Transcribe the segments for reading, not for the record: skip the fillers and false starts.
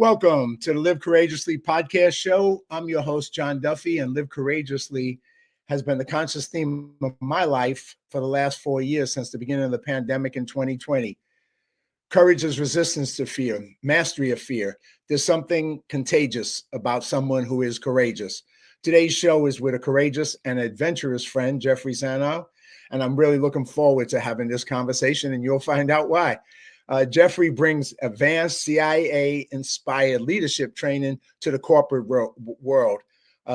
welcome to the Live Courageously podcast show. I'm your host, John Duffy, and Live Courageously has been the conscious theme of my life for the last 4 years since the beginning of the pandemic in 2020. Courage is resistance to fear, mastery of fear. There's something contagious about someone who is courageous. Today's show is with a courageous and adventurous friend, Jeffrey Sanow, and I'm really looking forward to having this conversation, and you'll find out why. Jeffrey brings advanced CIA-inspired leadership training to the corporate world.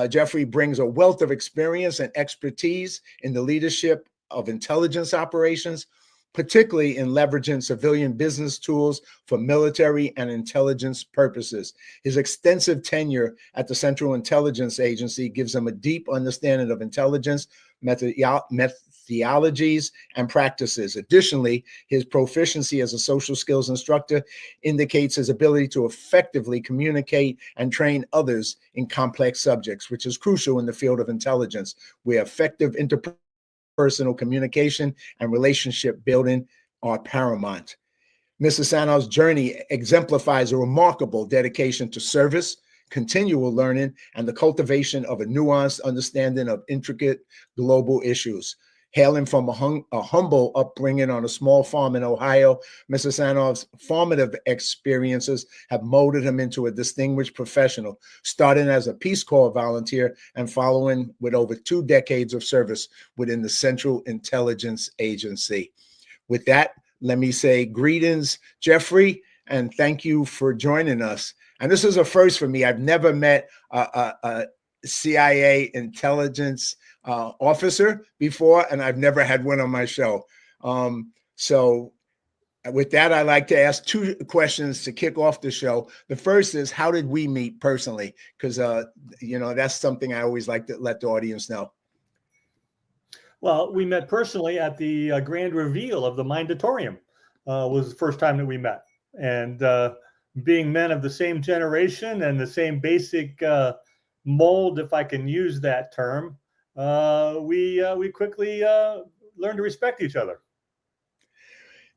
Jeffrey brings a wealth of experience and expertise in the leadership of intelligence operations, particularly in leveraging civilian business tools for military and intelligence purposes. His extensive tenure at the Central Intelligence Agency gives him a deep understanding of intelligence, methodologies, and practices. Additionally, his proficiency as a social skills instructor indicates his ability to effectively communicate and train others in complex subjects, which is crucial in the field of intelligence, where effective interpersonal communication and relationship building are paramount. Mr. Sanow's journey exemplifies a remarkable dedication to service, continual learning, and the cultivation of a nuanced understanding of intricate global issues. Hailing from a humble upbringing on a small farm in Ohio, Mr. Sanow's formative experiences have molded him into a distinguished professional, starting as a Peace Corps volunteer and following with over 2 decades of service within the Central Intelligence Agency. With that, let me say greetings, Jeffrey, and thank you for joining us. And this is a first for me. I've never met a CIA intelligence officer before, and I've never had one on my show. So with that, I'd like to ask 2 questions to kick off the show. The first is, how did we meet personally? Because, that's something I always like to let the audience know. Well, we met personally at the grand reveal of the Mindatorium. Was the first time that we met. And being men of the same generation and the same basic mold, if I can use that term, we quickly learned to respect each other.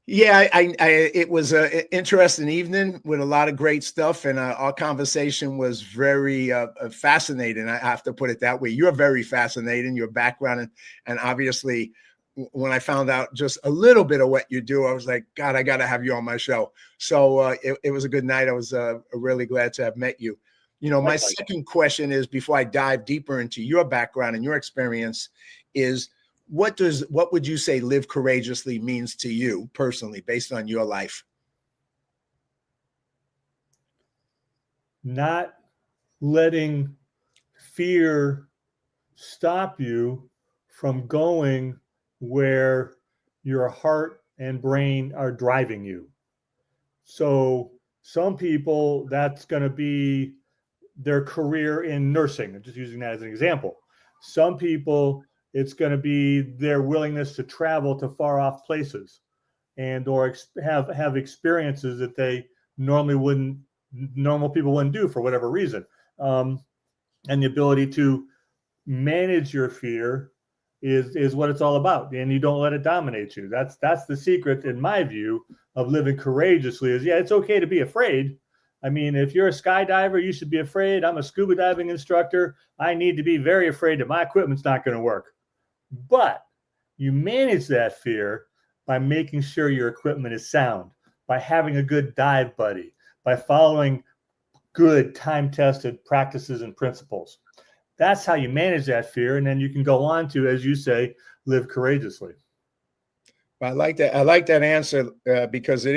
Yeah, it was an interesting evening with a lot of great stuff, and our conversation was very fascinating. I have to put it that way. You're very fascinating, your background, and obviously, when I found out just a little bit of what you do, I was like, God, I got to have you on my show. So it was a good night. I was really glad to have met you. My second question is, before I dive deeper into your background and your experience, is what would you say live courageously means to you personally, based on your life? Not letting fear stop you from going where your heart and brain are driving you. So some people, that's going to be their career in nursing. I'm just using that as an example. Some people, it's going to be their willingness to travel to far off places and or have experiences that they normal people wouldn't do for whatever reason. And the ability to manage your fear is what it's all about. And you don't let it dominate you. That's the secret, in my view, of living courageously. Is, yeah, it's okay to be afraid. I mean, if you're a skydiver, you should be afraid. I'm a scuba diving instructor. I need to be very afraid that my equipment's not going to work. But you manage that fear by making sure your equipment is sound, by having a good dive buddy, by following good time-tested practices and principles. That's how you manage that fear. And then you can go on to, as you say, live courageously. I like that. I like that answer because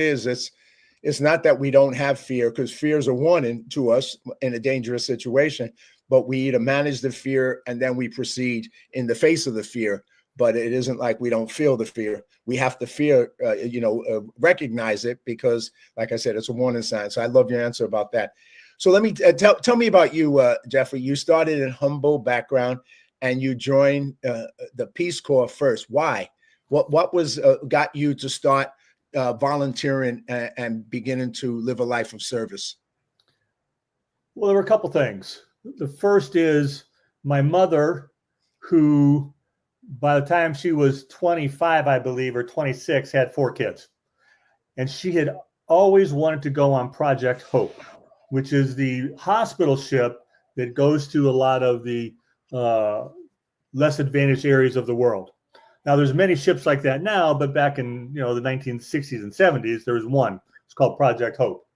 it's not that we don't have fear, because fear is a warning to us in a dangerous situation, but we either manage the fear and then we proceed in the face of the fear. But it isn't like we don't feel the fear. We have to recognize it, because, like I said, it's a warning sign. So I love your answer about that. So let me tell me about you, Jeffrey. You started in humble background and you joined the Peace Corps first. Why? What was got you to start volunteering and beginning to live a life of service? Well, there were a couple things. The first is my mother, who by the time she was 25, I believe, or 26, had 4 kids. And she had always wanted to go on Project Hope. which is the hospital ship that goes to a lot of the less advantaged areas of the world. Now, there's many ships like that now, but back in the 1960s and 70s, there was one. It's called Project Hope.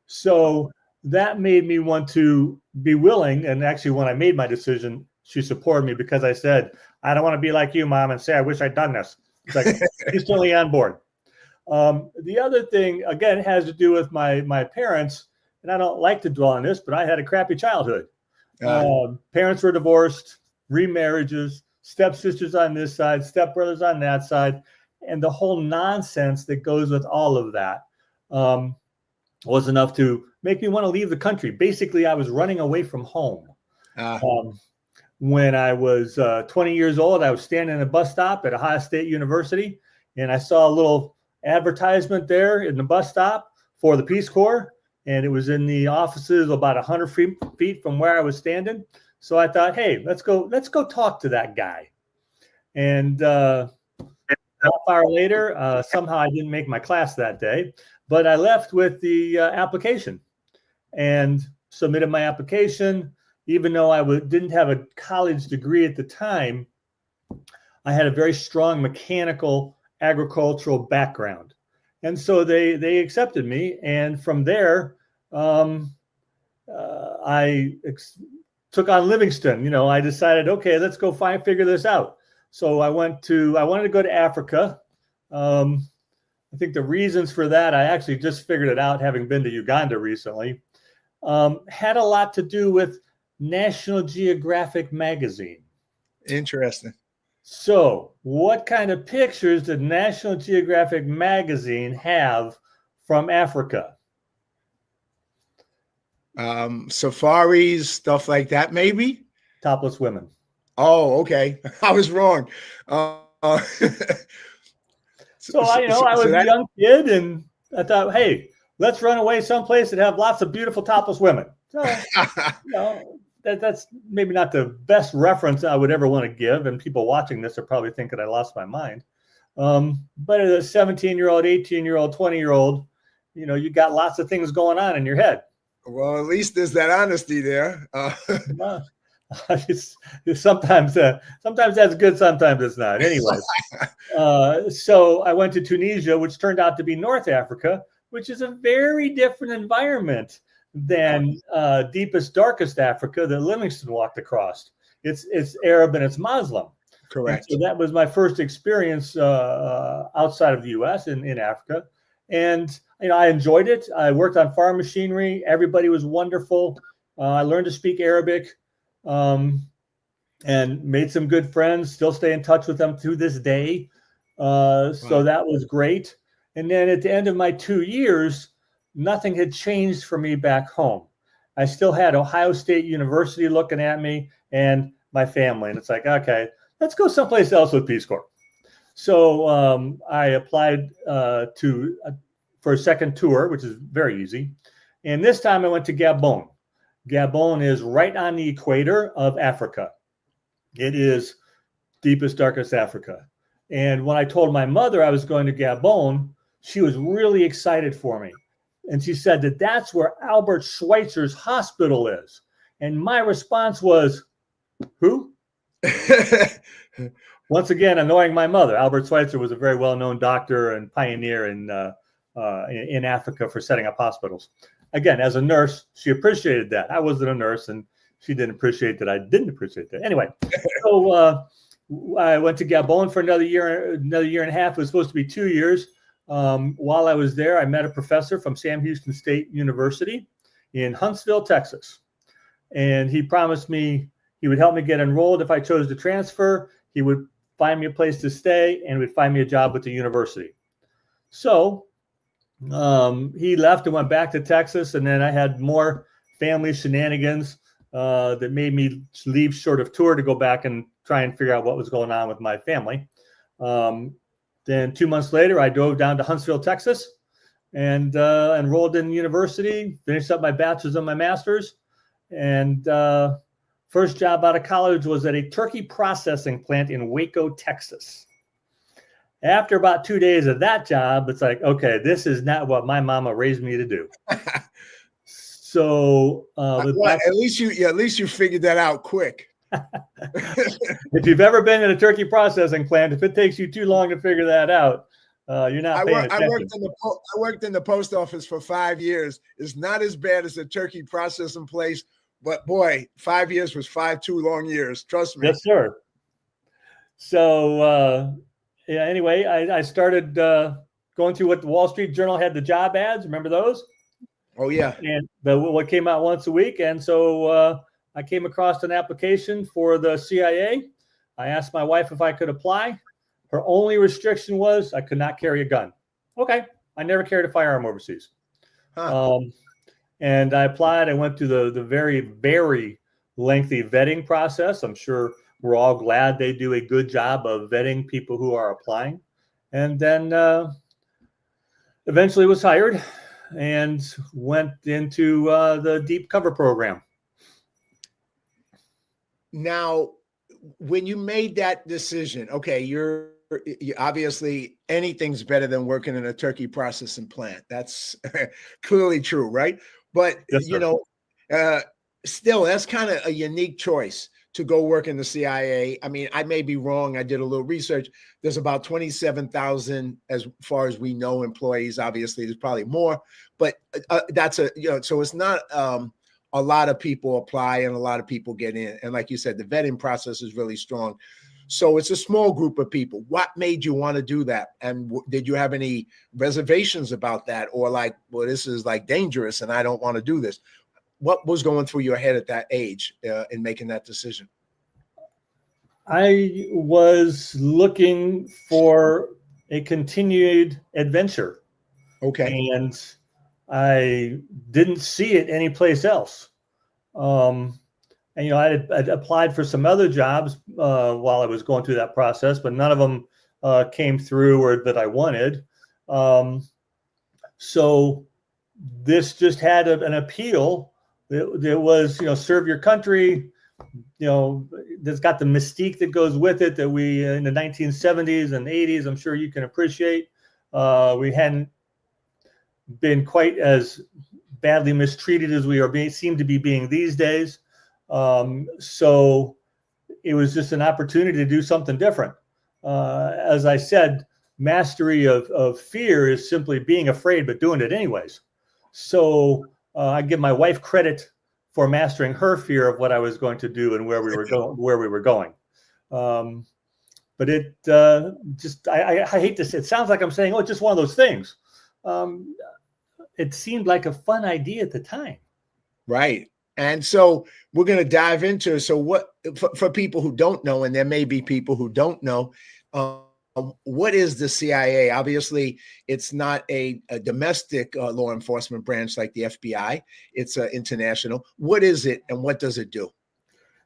So that made me want to be willing. And actually, when I made my decision, she supported me because I said, I don't want to be like you, Mom, and say, I wish I'd done this. It's like, she's totally on board. The other thing, again, has to do with my parents. And I don't like to dwell on this, but I had a crappy childhood. Parents were divorced, remarriages, stepsisters on this side, stepbrothers on that side, and the whole nonsense that goes with all of that was enough to make me want to leave the country. Basically, I was running away from home. When I was 20 years old, I was standing in a bus stop at Ohio State University, and I saw a little advertisement there in the bus stop for the Peace Corps, and it was in the offices about 100 feet from where I was standing. So I thought, hey, let's go talk to that guy. And half hour later, somehow I didn't make my class that day, but I left with the application and submitted my application. Even though I didn't have a college degree at the time, I had a very strong mechanical agricultural background. And so they accepted me. And from there, I took on Livingston. I decided, okay, let's go figure this out. So I wanted to go to Africa. I think the reasons for that, I actually just figured it out having been to Uganda recently, had a lot to do with National Geographic magazine. Interesting. So what kind of pictures did National Geographic magazine have from Africa? Safaris, stuff like that, maybe? Topless women. Oh, okay. I was wrong. So I was a young kid, and I thought, hey, let's run away someplace that have lots of beautiful topless women. So, that's maybe not the best reference I would ever want to give, and people watching this are probably thinking I lost my mind. But as a 17-year-old, 18-year-old, 20-year-old, you got lots of things going on in your head. Well, at least there's that honesty there. Sometimes that's good, sometimes it's not. Anyways, so I went to Tunisia, which turned out to be North Africa, which is a very different environment than deepest, darkest Africa that Livingston walked across. It's Arab and it's Muslim. Correct. And so that was my first experience outside of the U.S. in Africa. And I enjoyed it. I worked on farm machinery. Everybody was wonderful. I learned to speak Arabic and made some good friends. Still stay in touch with them to this day. So that was great. And then at the end of my 2 years, nothing had changed for me back home. I still had Ohio State University looking at me and my family. And it's like, okay, let's go someplace else with Peace Corps. So I applied for a second tour, which is very easy. And this time I went to Gabon. Gabon is right on the equator of Africa. It is deepest, darkest Africa. And when I told my mother I was going to Gabon, she was really excited for me. And she said that that's where Albert Schweitzer's hospital is. And my response was, who? Once again, annoying my mother. Albert Schweitzer was a very well-known doctor and pioneer in Africa for setting up hospitals. Again, as a nurse, she appreciated that. I wasn't a nurse, and she didn't appreciate that I didn't appreciate that. Anyway, so I went to Gabon for another year and a half. It was supposed to be 2 years. While I was there, I met a professor from Sam Houston State University in Huntsville, Texas. And he promised me he would help me get enrolled if I chose to transfer. He would find me a place to stay and would find me a job with the university. So he left and went back to Texas. And then I had more family shenanigans that made me leave short of tour to go back and try and figure out what was going on with my family. Then 2 months later, I drove down to Huntsville, Texas, and enrolled in university, finished up my bachelor's and my master's. And first job out of college was at a turkey processing plant in Waco, Texas. After about 2 days of that job, it's like, okay, this is not what my mama raised me to do. So Well, at least you figured that out quick. if you've ever been in a turkey processing plant, if it takes you too long to figure that out, you're not paying attention. I worked in the post office for 5 years. It's not as bad as a turkey processing place, but boy, 5 years was 5 too long years. Trust me. Yes, sir. So yeah, anyway, I started going through what the Wall Street Journal had, the job ads. Remember those? Oh, yeah. And what came out once a week. And so I came across an application for the CIA. I asked my wife if I could apply. Her only restriction was I could not carry a gun. Okay. I never carried a firearm overseas. Huh. And I applied. I went through the very, very lengthy vetting process. I'm sure we're all glad they do a good job of vetting people who are applying. And then eventually was hired and went into the deep cover program. Now, when you made that decision, okay, you obviously anything's better than working in a turkey processing plant. That's clearly true, right? But Yes, sir. Still, that's kind of a unique choice to go work in the CIA. I mean, I may be wrong. I did a little research. There's about 27,000, as far as we know, employees. Obviously, there's probably more, but that's so it's not a lot of people apply and a lot of people get in. And like you said, the vetting process is really strong. So it's a small group of people. What made you want to do that? And did you have any reservations about that? Or like, well, this is like dangerous and I don't want to do this. What was going through your head at that age in making that decision? I was looking for a continued adventure. Okay. And I didn't see it anyplace else. And, I'd applied for some other jobs while I was going through that process, but none of them came through or that I wanted. So this just had an appeal. It was, serve your country. There's got the mystique that goes with it that we in the 1970s and 80s, I'm sure you can appreciate. We hadn't been quite as badly mistreated as we seem to be being these days. So it was just an opportunity to do something different. As I said, mastery of fear is simply being afraid, but doing it anyways. So I give my wife credit for mastering her fear of what I was going to do and where we were going. But it I hate to say, it sounds like I'm saying, oh, it's just one of those things. It seemed like a fun idea at the time. Right. And so we're going to dive into, so what, for people who don't know, and there may be people who don't know, what is the CIA? Obviously, it's not a domestic law enforcement branch like the FBI. It's international. What is it and what does it do?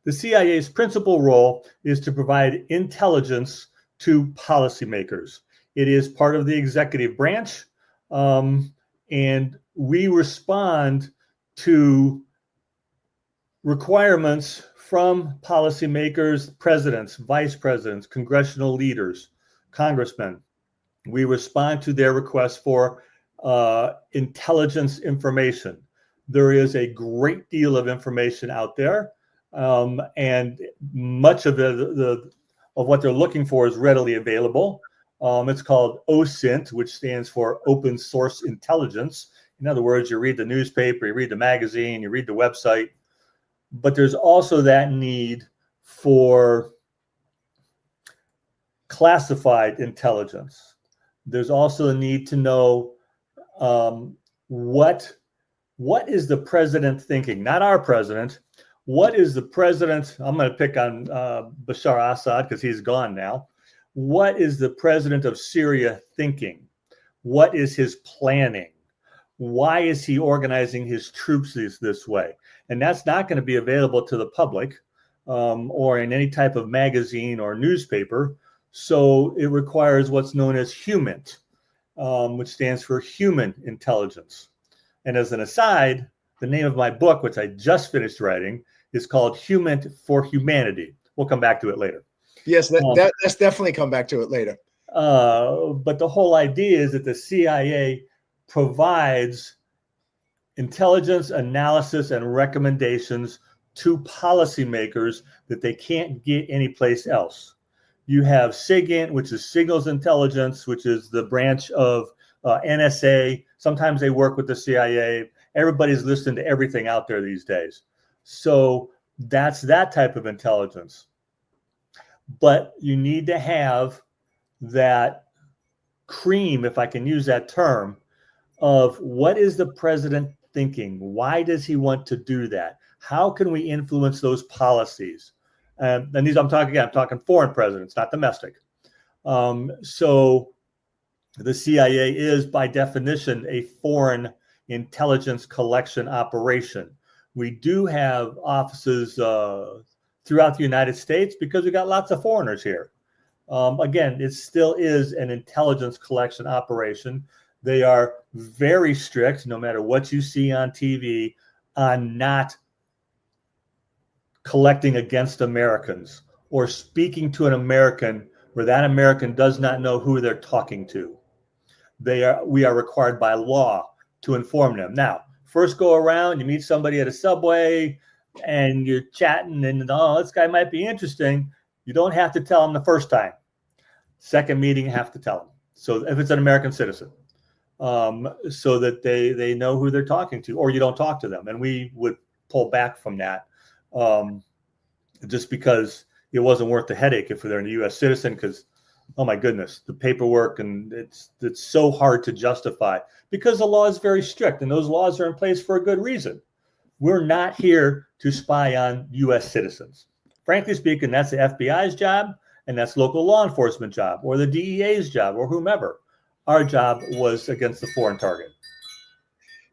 The CIA's principal role is to provide intelligence to policymakers. It is part of the executive branch, and we respond to requirements from policymakers, presidents, vice presidents, congressional leaders, congressmen. We respond to their requests for intelligence information. There is a great deal of information out there, and much of of what they're looking for is readily available. It's called OSINT, which stands for Open Source Intelligence. In other words, you read the newspaper, you read the magazine, you read the website. But there's also that need for classified intelligence. There's also a need to know what is the president thinking? Not our president. What is the president? I'm going to pick on Bashar Assad because he's gone now. What is the president of Syria thinking? What is his planning? Why is he organizing his troops this way? And that's not going to be available to the public or in any type of magazine or newspaper. So it requires what's known as HUMINT, which stands for human intelligence. And as an aside, the name of my book, which I just finished writing, is called HUMINT for Humanity. We'll come back to it later. Yes, let's definitely come back to it later. But the whole idea is that the CIA provides intelligence, analysis, and recommendations to policymakers that they can't get anyplace else. You have SIGINT, which is signals intelligence, which is the branch of NSA. Sometimes they work with the CIA. Everybody's listening to everything out there these days. So that's that type of intelligence. But you need to have that cream, if I can use that term, of what is the president thinking? Why does he want to do that? How can we influence those policies? And these I'm talking foreign presidents, not domestic. So the CIA is by definition a foreign intelligence collection operation. We do have offices throughout the United States because we got lots of foreigners here. Again, it still is an intelligence collection operation. They are very strict, no matter what you see on TV, on not collecting against Americans or speaking to an American where that American does not know who they're talking to. We are required by law to inform them. Now, first go around, you meet somebody at a subway and you're chatting and, oh, this guy might be interesting. You don't have to tell them the first time. Second meeting, you have to tell them. So if it's an American citizen, so that they know who they're talking to, or you don't talk to them. And we would pull back from that just because it wasn't worth the headache if they're a U.S. citizen, because, oh my goodness, the paperwork, and it's so hard to justify because the law is very strict and those laws are in place for a good reason. We're not here to spy on U.S. citizens. Frankly speaking, that's the FBI's job and that's local law enforcement job or the DEA's job or whomever. Our job was against the foreign target.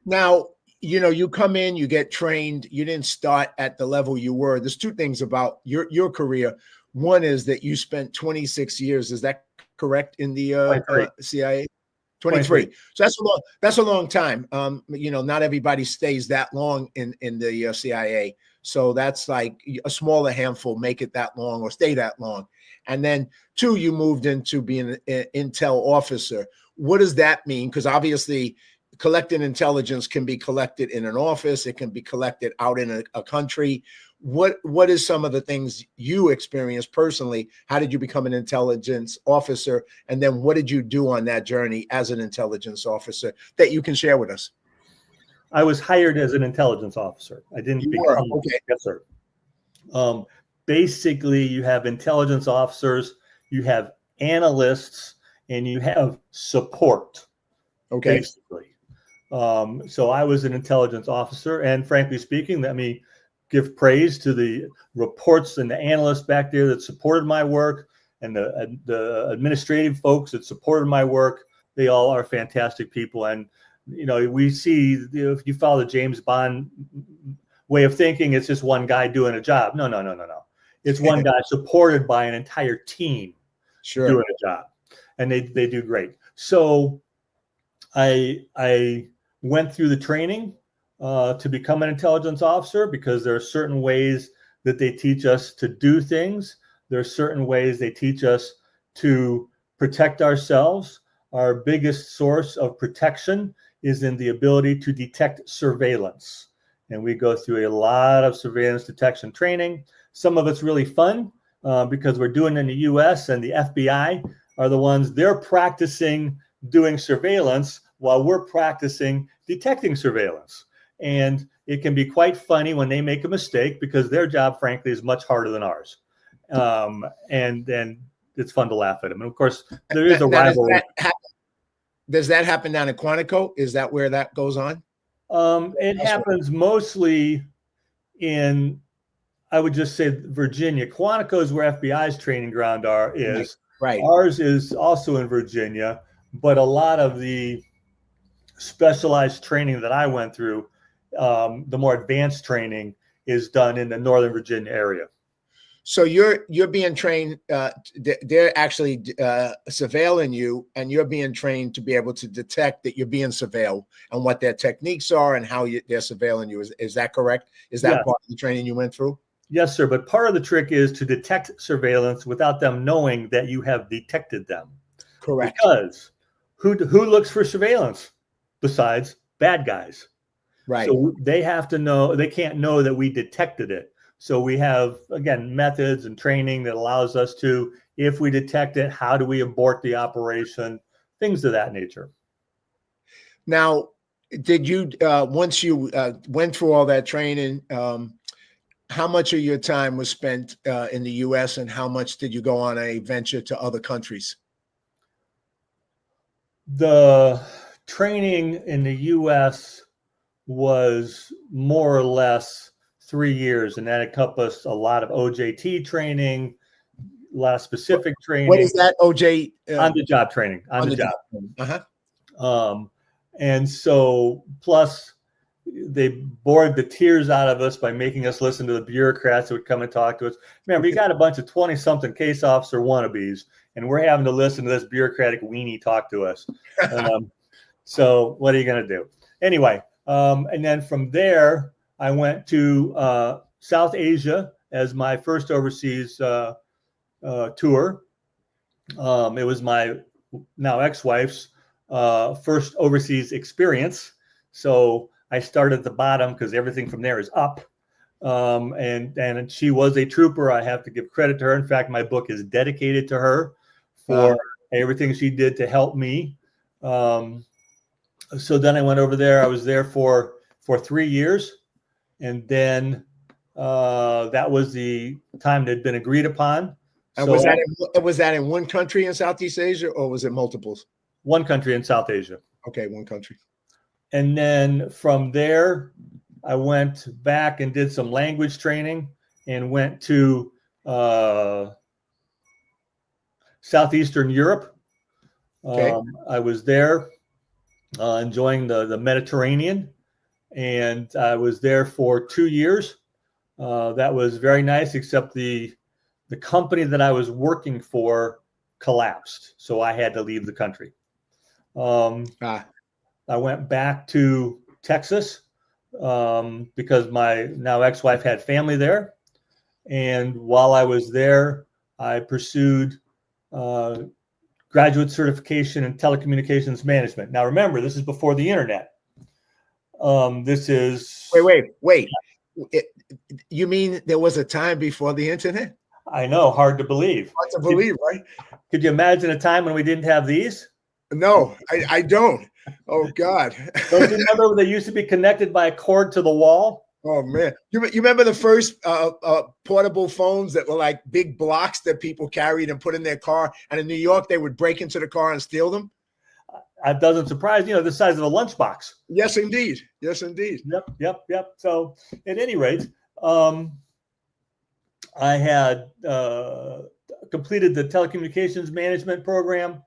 Now, you come in, you get trained, you didn't start at the level you were. There's two things about your career. One is that you spent 26 years. Is that correct in the CIA? 23. So that's a long time. Not everybody stays that long in the CIA. So that's like a smaller handful make it that long or stay that long. And then 2, you moved into being an intel officer. What does that mean? Because obviously collecting intelligence can be collected in an office. It can be collected out in a country. What is some of the things you experienced personally? How did you become an intelligence officer? And then what did you do on that journey as an intelligence officer that you can share with us? I was hired as an intelligence officer. I didn't become one. Okay. Yes, sir. Basically, you have intelligence officers, you have analysts, and you have support. Okay. Basically. So I was an intelligence officer, and frankly speaking, let me give praise to the reports and the analysts back there that supported my work, and the administrative folks that supported my work. They all are fantastic people, and we see if you follow the James Bond way of thinking, it's just one guy doing a job. No. It's one guy supported by an entire team doing a job, and they do great. So I went through the training to become an intelligence officer because there are certain ways that they teach us to do things. There are certain ways they teach us to protect ourselves. Our biggest source of protection is in the ability to detect surveillance. And we go through a lot of surveillance detection training. Some of it's really fun because we're doing it in the US, and the FBI are the ones, they're practicing doing surveillance while we're practicing detecting surveillance. And it can be quite funny when they make a mistake because their job, frankly, is much harder than ours. And then it's fun to laugh at them. And of course, there is a rivalry. Does that happen down in Quantico? Is that where that goes on? It happens mostly in, I would just say, Virginia. Quantico is where FBI's training ground is. Right. Ours is also in Virginia, but a lot of the specialized training that I went through, the more advanced training, is done in the Northern Virginia area. So you're being trained. They're actually surveilling you, and you're being trained to be able to detect that you're being surveilled and what their techniques are and how they're surveilling you. Is that correct? Is that part of the training you went through? Yes, sir. But part of the trick is to detect surveillance without them knowing that you have detected them. Correct. Because who looks for surveillance besides bad guys? Right. So they have to know, they can't know that we detected it. So we have, again, methods and training that allows us to, if we detect it, how do we abort the operation, things of that nature. Now, did you, once you went through all that training, how much of your time was spent in the U.S. and how much did you go on a venture to other countries? The training in the U.S. was more or less 3 years, and that encompassed a lot of OJT training, a lot of specific training. What is that, OJ? On the job training. On the job. Uh-huh. And so, plus, they bored the tears out of us by making us listen to the bureaucrats that would come and talk to us. Remember, you got a bunch of 20-something case officer wannabes, and we're having to listen to this bureaucratic weenie talk to us. So what are you going to do? Anyway, and then from there, I went to South Asia as my first overseas tour. It was my now ex-wife's first overseas experience. So I started at the bottom because everything from there is up. And she was a trooper. I have to give credit to her. In fact, my book is dedicated to her for everything she did to help me. So then I went over there. I was there for 3 years. And then that was the time that had been agreed upon. And so was that in one country in Southeast Asia, or was it multiples? One country in South Asia. Okay, one country. And then from there, I went back and did some language training and went to Southeastern Europe. Okay. I was there enjoying the Mediterranean, and I was there for 2 years. That was very nice, except the company that I was working for collapsed, so I had to leave the country. I went back to Texas because my now ex-wife had family there. And while I was there, I pursued graduate certification in telecommunications management. Now, remember, this is before the internet. This is... Wait. You mean there was a time before the internet? I know, hard to believe. Hard to believe, right? Could you imagine a time when we didn't have these? No, I don't. Oh, God. Don't you remember they used to be connected by a cord to the wall? Oh, man. You remember the first portable phones that were like big blocks that people carried and put in their car? And in New York, they would break into the car and steal them? That doesn't surprise you. The size of a lunchbox. Yes, indeed. Yes, indeed. Yep. So at any rate, I had completed the telecommunications management program.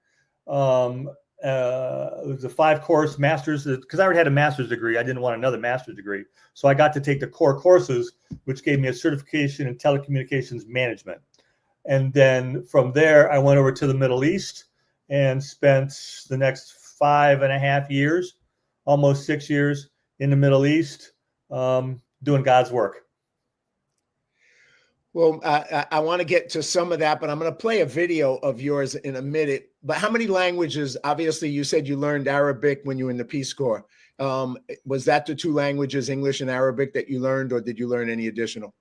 It was a 5-course master's, because I already had a master's degree. I didn't want another master's degree. So I got to take the core courses, which gave me a certification in telecommunications management. And then from there, I went over to the Middle East and spent the next 5.5 years, almost 6 years in the Middle East, doing God's work. Well, I want to get to some of that, but I'm going to play a video of yours in a minute. But how many languages? Obviously, you said you learned Arabic when you were in the Peace Corps. Was that the 2 languages, English and Arabic, that you learned, or did you learn any additional?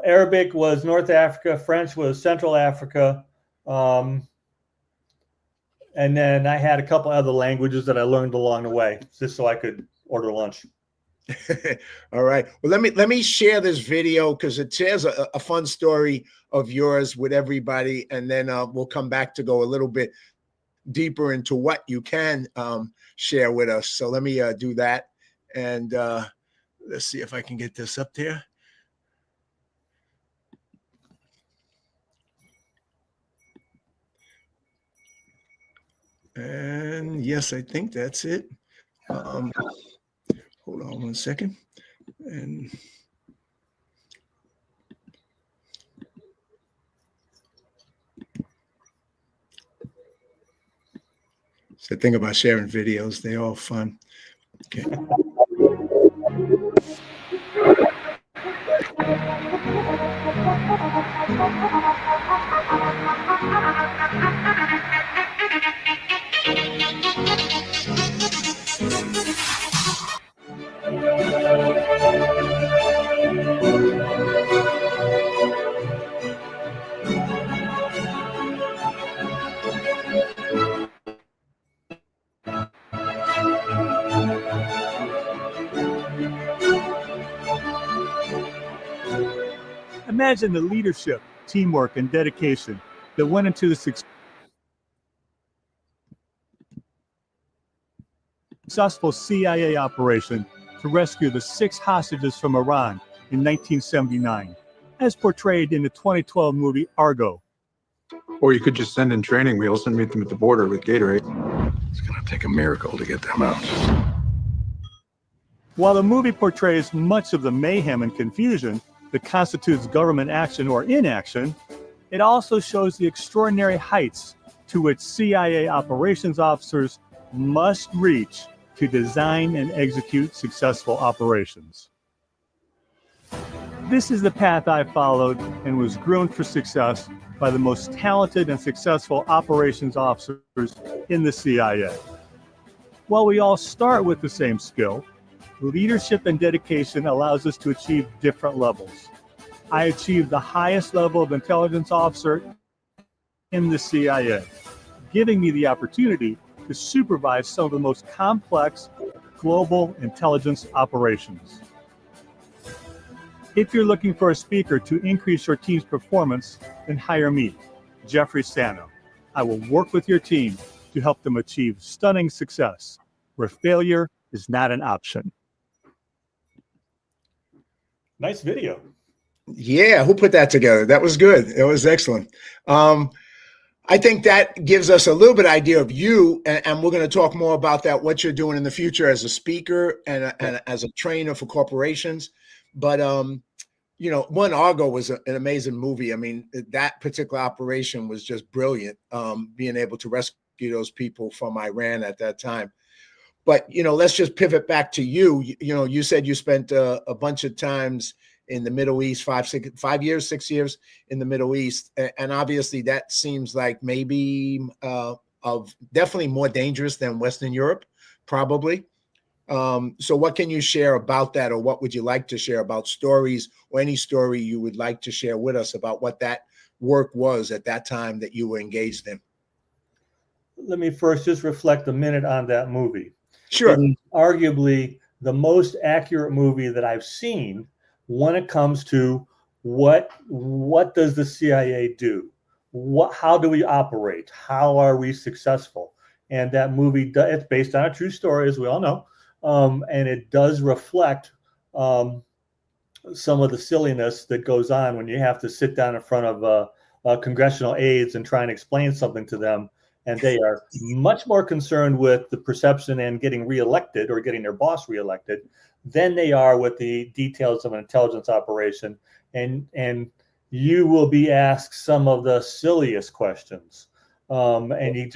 Arabic was North Africa. French was Central Africa. And then I had a couple other languages that I learned along the way, just so I could order lunch. All right. Well, let me share this video because it shares a fun story of yours with everybody, and then we'll come back to go a little bit deeper into what you can share with us. So let me do that, and let's see if I can get this up there. And yes, I think that's it. Hold on one second. And it's the thing about sharing videos, they're all fun. Okay. Imagine the leadership, teamwork, and dedication that went into the successful CIA operation to rescue the 6 hostages from Iran in 1979, as portrayed in the 2012 movie Argo. Or you could just send in training wheels and meet them at the border with Gatorade. It's going to take a miracle to get them out. While the movie portrays much of the mayhem and confusion that constitutes government action or inaction, it also shows the extraordinary heights to which CIA operations officers must reach to design and execute successful operations. This is the path I followed and was groomed for success by the most talented and successful operations officers in the CIA. While we all start with the same skill, leadership and dedication allows us to achieve different levels. I achieved the highest level of intelligence officer in the CIA, giving me the opportunity to supervise some of the most complex global intelligence operations. If you're looking for a speaker to increase your team's performance, then hire me, Jeffrey Sanow. I will work with your team to help them achieve stunning success, where failure is not an option. Nice video. Yeah, who put that together? That was good. It was excellent. I think that gives us a little bit idea of you, and we're going to talk more about that, what you're doing in the future as a speaker and as a trainer for corporations. But, you know, Argo was an amazing movie. I mean, that particular operation was just brilliant, being able to rescue those people from Iran at that time. But, you know, let's just pivot back to you. You know, you said you spent a bunch of times in the Middle East, 6 years in the Middle East. And obviously that seems like maybe of definitely more dangerous than Western Europe, probably. So what can you share about that, or what would you like to share about stories, or any story you would like to share with us about what that work was at that time that you were engaged in? Let me first just reflect a minute on that movie. Sure. It is arguably the most accurate movie that I've seen when it comes to what does the CIA do? How do we operate? How are we successful? And that movie, it's based on a true story, as we all know. And it does reflect some of the silliness that goes on when you have to sit down in front of congressional aides and try and explain something to them. And they are much more concerned with the perception and getting reelected or getting their boss reelected than they are with the details of an intelligence operation. And you will be asked some of the silliest questions. And you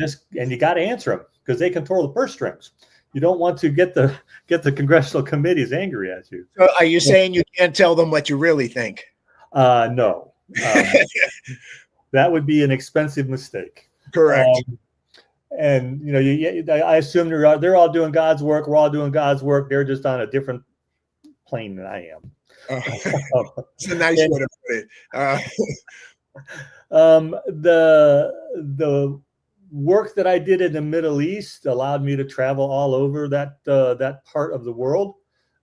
got to answer them because they control the purse strings. You don't want to get the congressional committees angry at you. So are you saying you can't tell them what you really think? No. That would be an expensive mistake. Correct. And you know, I assume they're all doing God's work. We're all doing God's work. They're just on a different plane than I am. It's a nice way to put it. The work that I did in the Middle East allowed me to travel all over that part of the world.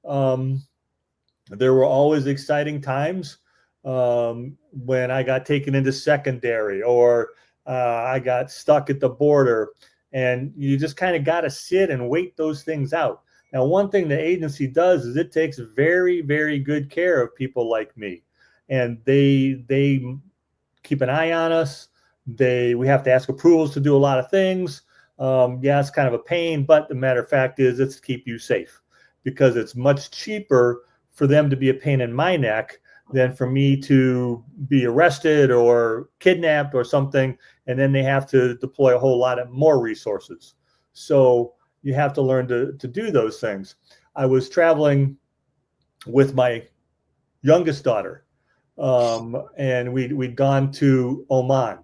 There were always exciting times when I got taken into secondary, or I got stuck at the border, and you just kind of got to sit and wait those things out. Now, one thing the agency does is it takes very, very good care of people like me, and they keep an eye on us. We have to ask approvals to do a lot of things. Yeah, it's kind of a pain, but the matter of fact is it's to keep you safe, because it's much cheaper for them to be a pain in my neck than for me to be arrested or kidnapped or something, and then they have to deploy a whole lot of more resources. So you have to learn to do those things. I was traveling with my youngest daughter, and we'd gone to Oman,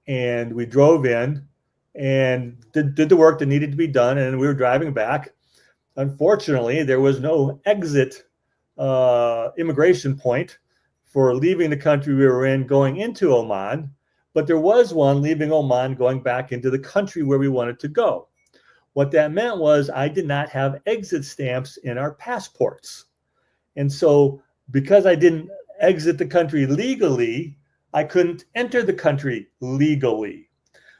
and we drove in and did the work that needed to be done, and we were driving back. Unfortunately, there was no exit immigration point for leaving the country we were in going into Oman, but there was one leaving Oman going back into the country where we wanted to go. What that meant was I did not have exit stamps in our passports. And so because I didn't exit the country legally, I couldn't enter the country legally.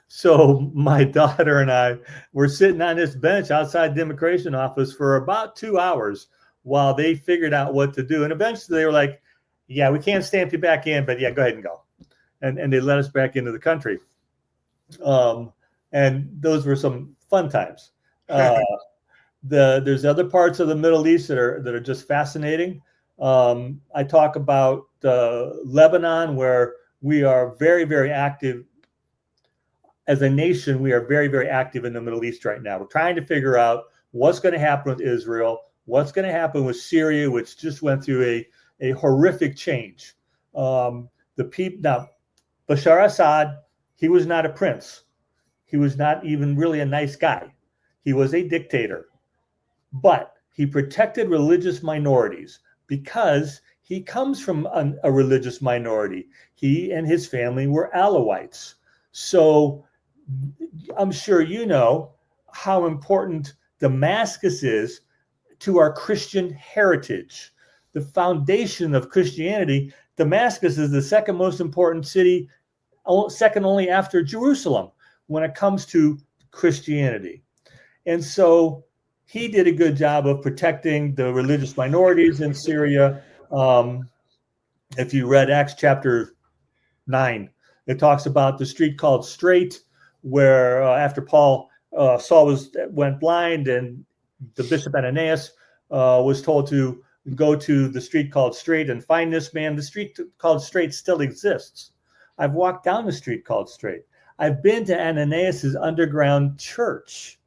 So my daughter and I were sitting on this bench outside the immigration office for about 2 hours while they figured out what to do. And eventually they were like, yeah, we can't stamp you back in, but yeah, go ahead and go. And they let us back into the country. And those were some fun times. There's other parts of the Middle East that are just fascinating. I talk about Lebanon, where we are very, very active. As a nation, we are very, very active in the Middle East right now. We're trying to figure out what's going to happen with Israel, what's going to happen with Syria, which just went through a horrific change. Now, Bashar Assad, he was not a prince. He was not even really a nice guy. He was a dictator. But he protected religious minorities because he comes from a religious minority. He and his family were Alawites. So I'm sure you know how important Damascus is to our Christian heritage. The foundation of Christianity, Damascus is the second most important city, second only after Jerusalem, when it comes to Christianity. And so he did a good job of protecting the religious minorities in Syria. If you read Acts chapter 9, it talks about the street called Straight, where after Saul went blind, and the bishop Ananias was told to go to the street called Straight and find this man. The street called Straight still exists. I've walked down the street called Straight. I've been to Ananias's underground church,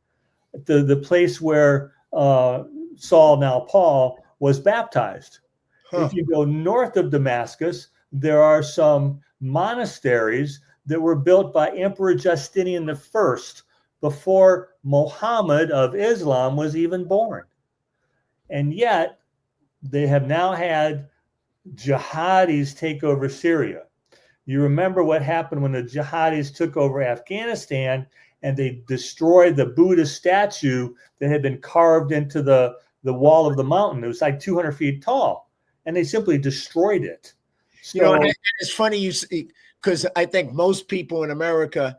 the place where Saul, now Paul, was baptized. If you go north of Damascus, there are some monasteries that were built by Emperor Justinian I before Muhammad of Islam was even born. And yet, they have now had jihadis take over Syria. You remember what happened when the jihadis took over Afghanistan and they destroyed the Buddha statue that had been carved into the wall of the mountain. It was like 200 feet tall, and they simply destroyed it. So, and it's funny you see, because I think most people in America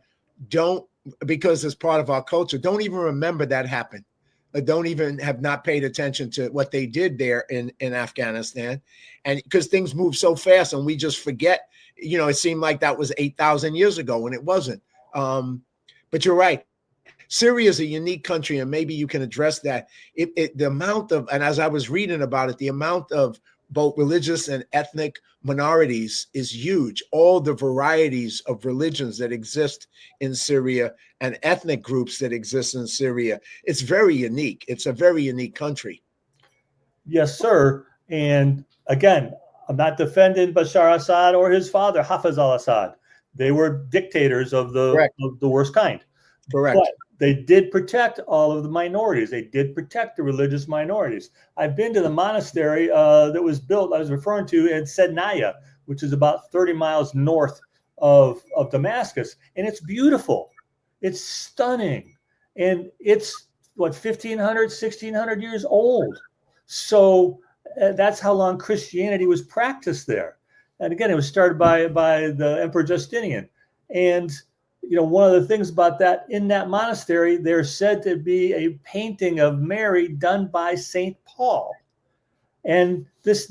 don't, because it's part of our culture, don't even remember that happened. Don't even have not paid attention to what they did there in Afghanistan. And because things move so fast and we just forget, it seemed like that was 8,000 years ago, and it wasn't. But you're right. Syria is a unique country, and maybe you can address that. The amount of, and as I was reading about it, the amount of both religious and ethnic minorities is huge. All the varieties of religions that exist in Syria and ethnic groups that exist in Syria, it's very unique. It's a very unique country. Yes, sir. And again, I'm not defending Bashar Assad or his father, Hafez al-Assad. They were dictators of the worst kind. Correct. But they did protect all of the minorities. They did protect the religious minorities. I've been to the monastery that was built, I was referring to, in Sanow, which is about 30 miles north of Damascus. And it's beautiful. It's stunning. And it's, 1,500, 1,600 years old. So that's how long Christianity was practiced there. And again, it was started by the Emperor Justinian. And one of the things about that, in that monastery, there's said to be a painting of Mary done by St. Paul. And this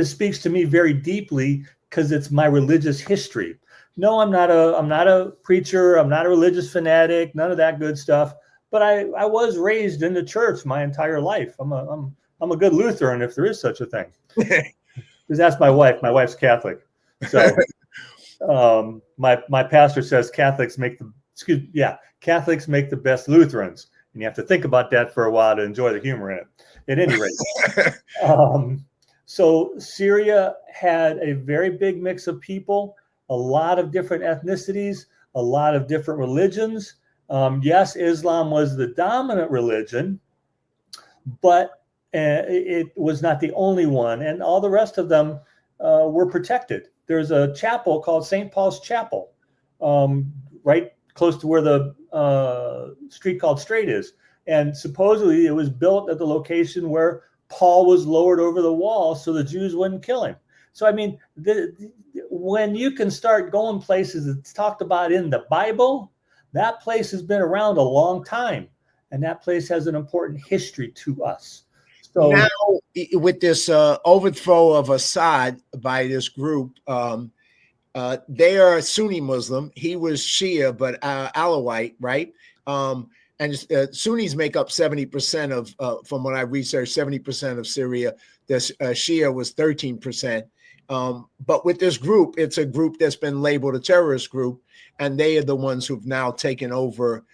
speaks to me very deeply because it's my religious history. No, I'm not a preacher. I'm not a religious fanatic, none of that good stuff. But I was raised in the church my entire life. I'm a good Lutheran, if there is such a thing. Because that's my wife. My wife's Catholic. So my pastor says Catholics make the best Lutherans, and you have to think about that for a while to enjoy the humor in it. At any rate, so Syria had a very big mix of people, a lot of different ethnicities, a lot of different religions. Yes, Islam was the dominant religion, but it was not the only one, and all the rest of them were protected. There's a chapel called St. Paul's Chapel, right close to where the street called Straight is. And supposedly it was built at the location where Paul was lowered over the wall so the Jews wouldn't kill him. So, I mean, when you can start going places it's talked about in the Bible, that place has been around a long time, and that place has an important history to us. So now, with this overthrow of Assad by this group, they are Sunni Muslim. He was Shia, but Alawite, right? And Sunnis make up 70% of, from what I researched, 70% of Syria. This Shia was 13%. But with this group, it's a group that's been labeled a terrorist group, and they are the ones who've now taken over.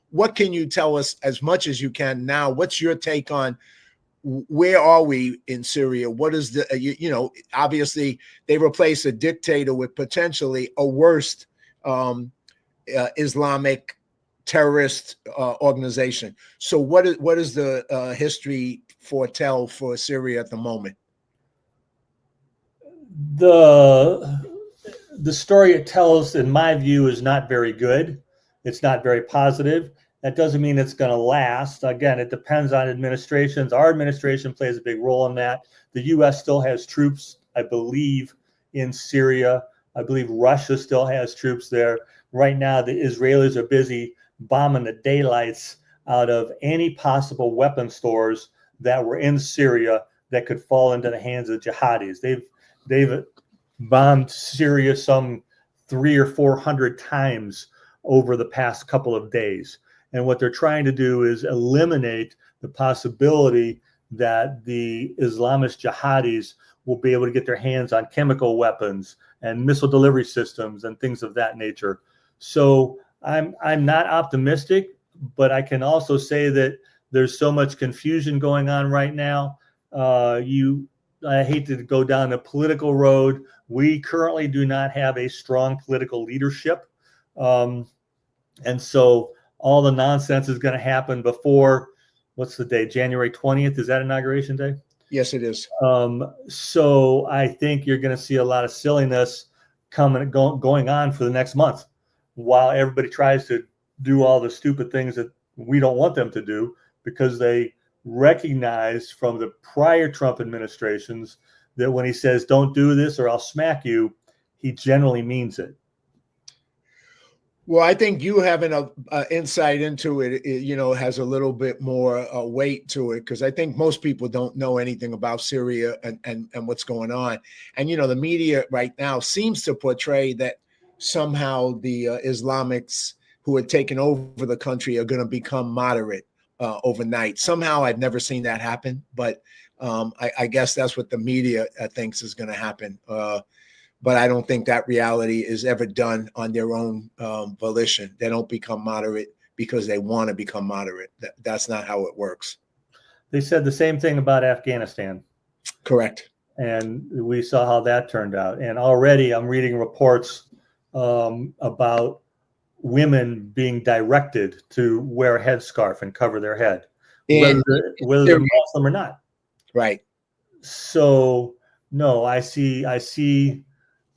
What can you tell us, as much as you can now? What's your take on where are we in Syria? What is the, you know, obviously they replace a dictator with potentially a worst Islamic terrorist organization. So what is the history foretell for Syria at the moment? The story it tells, in my view, is not very good. It's not very positive. That doesn't mean it's going to last. Again, it depends on administrations. Our administration plays a big role in that. The U.S. still has troops, I believe, in Syria. I believe Russia still has troops there. Right now, the Israelis are busy bombing the daylights out of any possible weapon stores that were in Syria that could fall into the hands of jihadis. They've bombed Syria some 300 or 400 times over the past couple of days. And what they're trying to do is eliminate the possibility that the Islamist jihadis will be able to get their hands on chemical weapons and missile delivery systems and things of that nature. So I'm not optimistic, but I can also say that there's so much confusion going on right now. I hate to go down the political road. We currently do not have a strong political leadership. And so all the nonsense is going to happen before, what's the day? January 20th. Is that Inauguration Day? Yes, it is. So I think you're going to see a lot of silliness going on for the next month while everybody tries to do all the stupid things that we don't want them to do, because they recognize from the prior Trump administrations that when he says, don't do this or I'll smack you, he generally means it. Well, I think you having a insight into it, you know, has a little bit more weight to it, because I think most people don't know anything about Syria and what's going on. And, you know, the media right now seems to portray that somehow the Islamics who had taken over the country are going to become moderate overnight. Somehow I've never seen that happen, but I guess that's what the media thinks is going to happen. But I don't think that reality is ever done on their own volition. They don't become moderate because they want to become moderate. That's not how it works. They said the same thing about Afghanistan. Correct. And we saw how that turned out. And already I'm reading reports about women being directed to wear a headscarf and cover their head, whether they're Muslim or not. Right. So, no, I see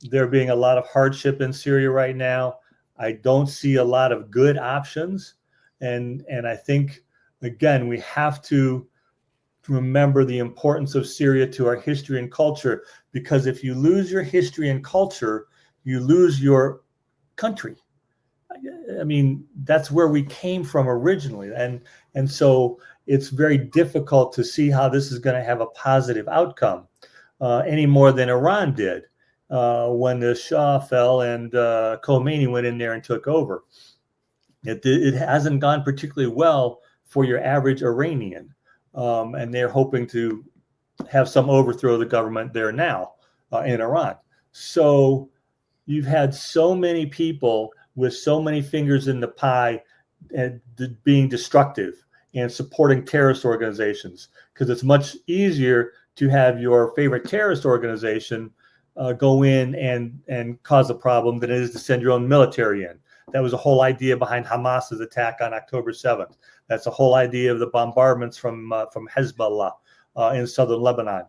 there being a lot of hardship in Syria right now. I don't see a lot of good options. And I think, again, we have to remember the importance of Syria to our history and culture, because if you lose your history and culture, you lose your country. I mean, that's where we came from originally. And so it's very difficult to see how this is going to have a positive outcome any more than Iran did. When the Shah fell and Khomeini went in there and took over. It hasn't gone particularly well for your average Iranian. And they're hoping to have some overthrow of the government there now in Iran. So you've had so many people with so many fingers in the pie and being destructive and supporting terrorist organizations, because it's much easier to have your favorite terrorist organization go in and cause a problem than it is to send your own military in. That was the whole idea behind Hamas's attack on October 7th. That's the whole idea of the bombardments from Hezbollah in southern Lebanon.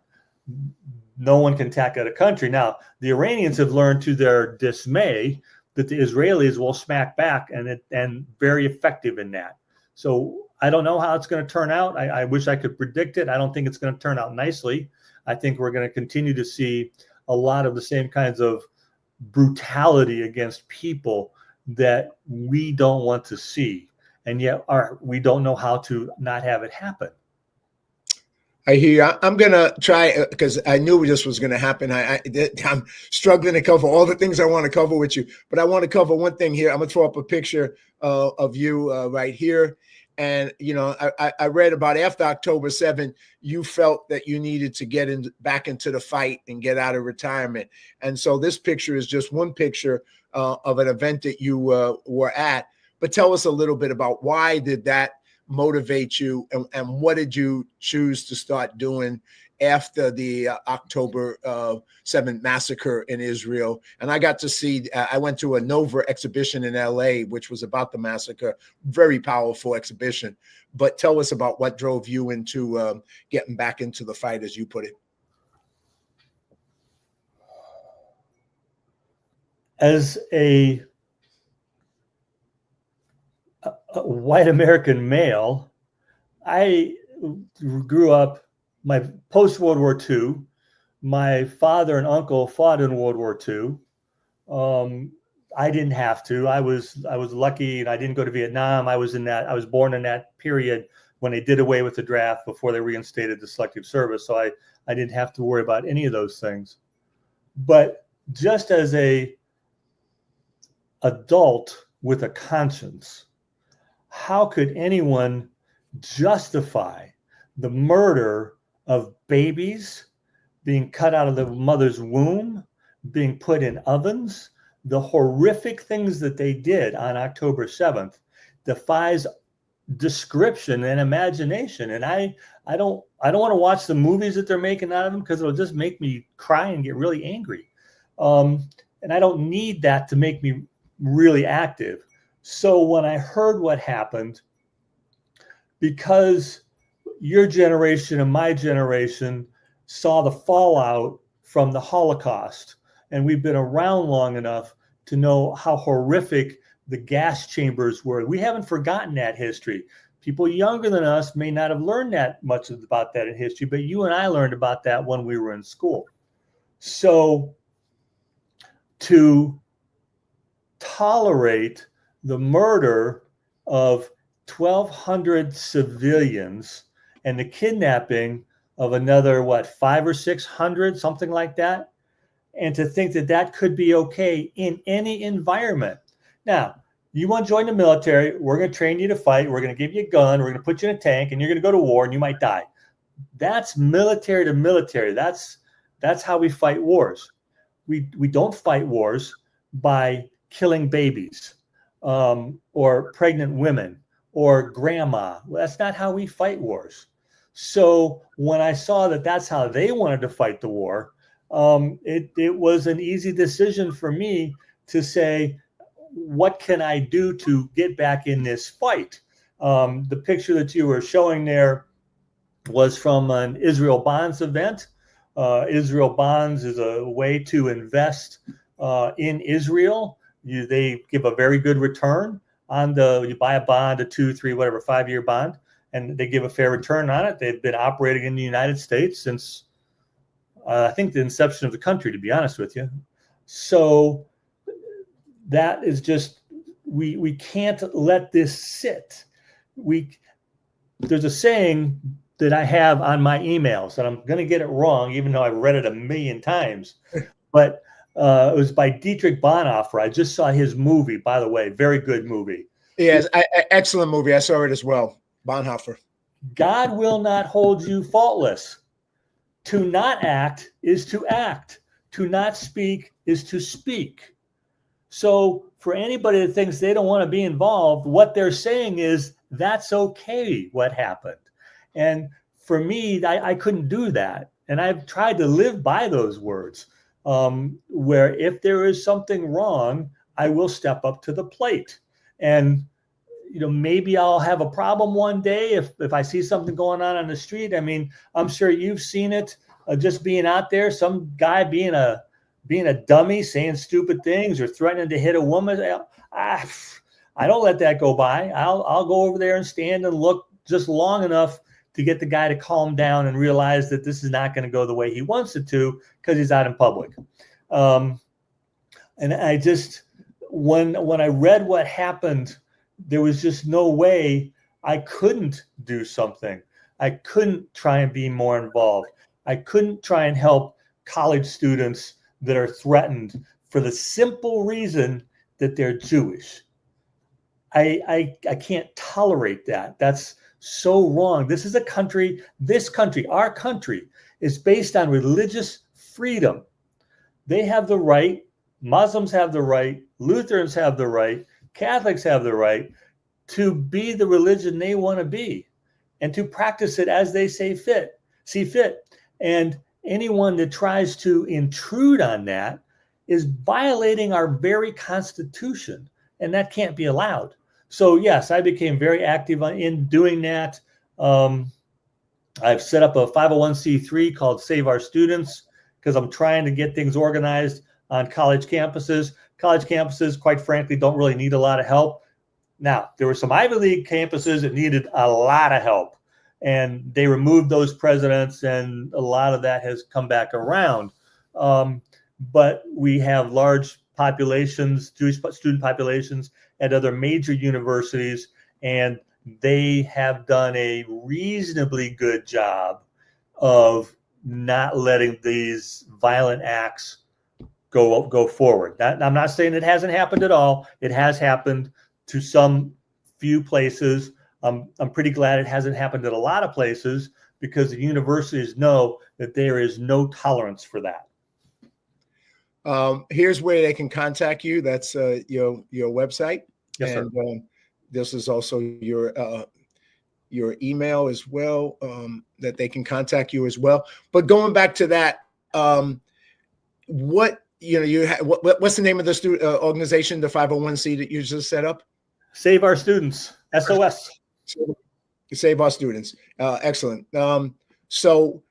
No one can attack at a country. Now, the Iranians have learned to their dismay that the Israelis will smack back, and very effective in that. So I don't know how it's going to turn out. I wish I could predict it. I don't think it's going to turn out nicely. I think we're going to continue to see a lot of the same kinds of brutality against people that we don't want to see, and yet we don't know how to not have it happen. I hear you. I'm gonna try, because I knew this was gonna happen. I'm struggling to cover all the things I want to cover with you, but I want to cover one thing here. I'm gonna throw up a picture of you right here. And I read about after October 7th, you felt that you needed to get back into the fight and get out of retirement. And so this picture is just one picture of an event that you were at. But tell us a little bit about why did that motivate you, and what did you choose to start doing after the October 7th massacre in Israel? And I got to see, I went to a Nova exhibition in LA, which was about the massacre, very powerful exhibition. But tell us about what drove you into getting back into the fight, as you put it. As a white American male, I grew up, my post-World War II, my father and uncle fought in World War II. I didn't have to. I was lucky, and I didn't go to Vietnam. I was born in that period when they did away with the draft before they reinstated the selective service. So I didn't have to worry about any of those things. But just as a adult with a conscience, how could anyone justify the murder of babies being cut out of the mother's womb, being put in ovens? The horrific things that they did on October 7th defies description and imagination. And I don't want to watch the movies that they're making out of them, because it'll just make me cry and get really angry. And I don't need that to make me really active. So when I heard what happened, because your generation and my generation saw the fallout from the Holocaust, and we've been around long enough to know how horrific the gas chambers were. We haven't forgotten that history. People younger than us may not have learned that much about that in history, but you and I learned about that when we were in school. So to tolerate the murder of 1,200 civilians and the kidnapping of another, 500 or 600, something like that, and to think that that could be okay in any environment. Now, you want to join the military, we're going to train you to fight, we're going to give you a gun, we're going to put you in a tank, and you're going to go to war and you might die. That's military to military. That's how we fight wars. We don't fight wars by killing babies or pregnant women or grandma. That's not how we fight wars. So when I saw that that's how they wanted to fight the war, it was an easy decision for me to say, what can I do to get back in this fight? The picture that you were showing there was from an Israel Bonds event. Israel Bonds is a way to invest in Israel. They give a very good return on you buy a bond, a 2, 3, whatever, 5-year bond, and they give a fair return on it. They've been operating in the United States since I think the inception of the country, to be honest with you. So that is just, we can't let this sit. There's a saying that I have on my emails, and I'm going to get it wrong, even though I've read it a million times. But it was by Dietrich Bonhoeffer. I just saw his movie, by the way, very good movie. Yes, excellent movie. I saw it as well. Bonhoeffer. God will not hold you faultless. To not act is to act. To not speak is to speak. So for anybody that thinks they don't want to be involved, what they're saying is that's okay what happened. And for me, I couldn't do that. And I've tried to live by those words, where if there is something wrong, I will step up to the plate. And maybe I'll have a problem one day if I see something going on the street. I mean, I'm sure you've seen it, just being out there, some guy being a dummy, saying stupid things or threatening to hit a woman. I don't let that go by. I'll go over there and stand and look just long enough to get the guy to calm down and realize that this is not going to go the way he wants it to because he's out in public. And I just, when I read what happened, there was just no way I couldn't do something. I couldn't try and be more involved. I couldn't try and help college students that are threatened for the simple reason that they're Jewish. I can't tolerate that. That's so wrong. This is a country, our country is based on religious freedom. They have the right, Muslims have the right, Lutherans have the right, Catholics have the right to be the religion they want to be and to practice it as they see fit. And anyone that tries to intrude on that is violating our very Constitution, and that can't be allowed. So yes, I became very active in doing that. I've set up a 501c3 called Save Our Students because I'm trying to get things organized on college campuses. College campuses, quite frankly, don't really need a lot of help. Now, there were some Ivy League campuses that needed a lot of help, and they removed those presidents, and a lot of that has come back around. But we have large populations, Jewish student populations at other major universities, and they have done a reasonably good job of not letting these violent acts go forward. I'm not saying it hasn't happened at all. It has happened to some few places. I'm pretty glad it hasn't happened at a lot of places because the universities know that there is no tolerance for that. Here's where they can contact you. That's your website. Yes, sir. And this is also your email as well, that they can contact you as well. But going back to that, what's the name of the organization, the 501c that you just set up? Save Our Students, SOS. Save Our Students. Excellent. So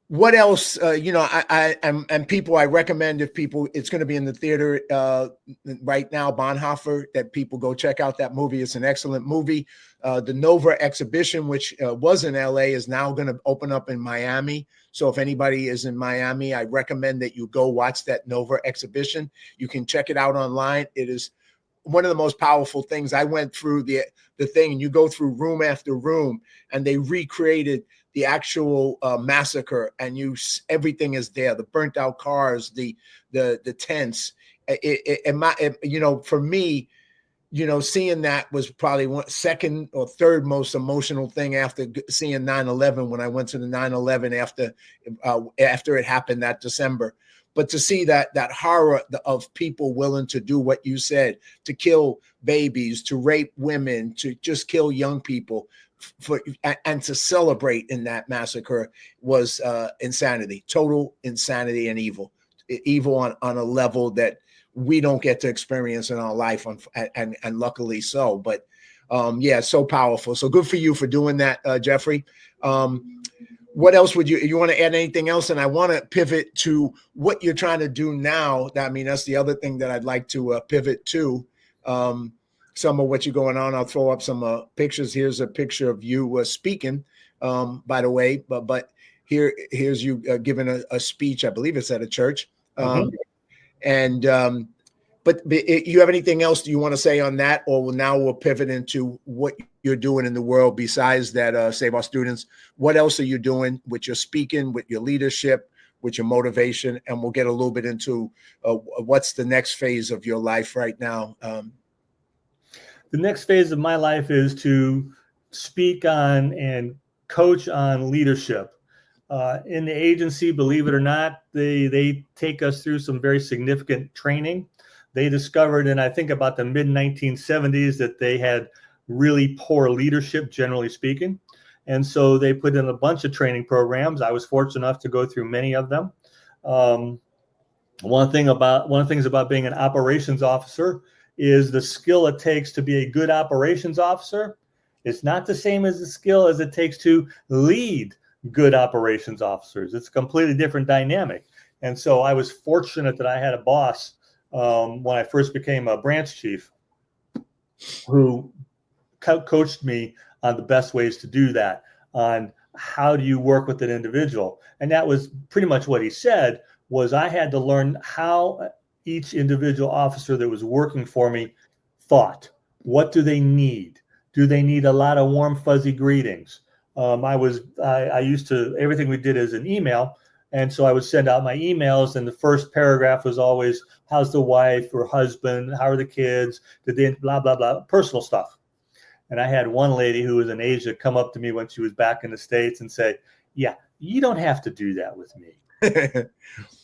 what else, and people, I recommend if people, it's going to be in the theater right now, Bonhoeffer, that people go check out that movie. It's an excellent movie. The Nova exhibition, which was in LA, is now going to open up in Miami. So if anybody is in Miami, I recommend that you go watch that Nova exhibition. You can check it out online. It is one of the most powerful things. I went through the thing, and you go through room after room, and they recreated the actual massacre, and everything is there. The burnt out cars, the tents. For me, seeing that was probably second or third most emotional thing after seeing 9/11. When I went to the 9/11 after it happened that December. But to see that horror of people willing to do what you said, to kill babies, to rape women, to just kill young people, and to celebrate in that massacre was insanity, total insanity, and evil on a level that we don't get to experience in our life, and luckily so. But so powerful. So good for you for doing that, Jeffrey. What else would you want to add anything else? And I want to pivot to what you're trying to do now. That's the other thing that I'd like to pivot to. Some of what you're going on. I'll throw up some pictures. Here's a picture of you speaking, by the way, but here's you giving a speech. I believe it's at a church. But you have anything else you want to say on that? Or now we'll pivot into what you're doing in the world besides that, Save Our Students. What else are you doing with your speaking, with your leadership, with your motivation? And we'll get a little bit into what's the next phase of your life right now. The next phase of my life is to speak on and coach on leadership. In the agency, believe it or not, they take us through some very significant training. They discovered in, I think, about the mid-1970s that they had really poor leadership, generally speaking. And so they put in a bunch of training programs. I was fortunate enough to go through many of them. One of the things about being an operations officer is the skill it takes to be a good operations officer. It's not the same as the skill as it takes to lead good operations officers. It's a completely different dynamic. And so I was fortunate that I had a boss when I first became a branch chief who coached me on the best ways to do that, on how do you work with an individual? And that was pretty much what he said, was I had to learn how each individual officer that was working for me thought. What do they need? Do they need a lot of warm, fuzzy greetings? I used to, everything we did is an email. And so I would send out my emails, and the first paragraph was always, how's the wife or husband? How are the kids? Did they, blah, blah, blah, personal stuff. And I had one lady who was in Asia come up to me when she was back in the States and say, yeah, you don't have to do that with me.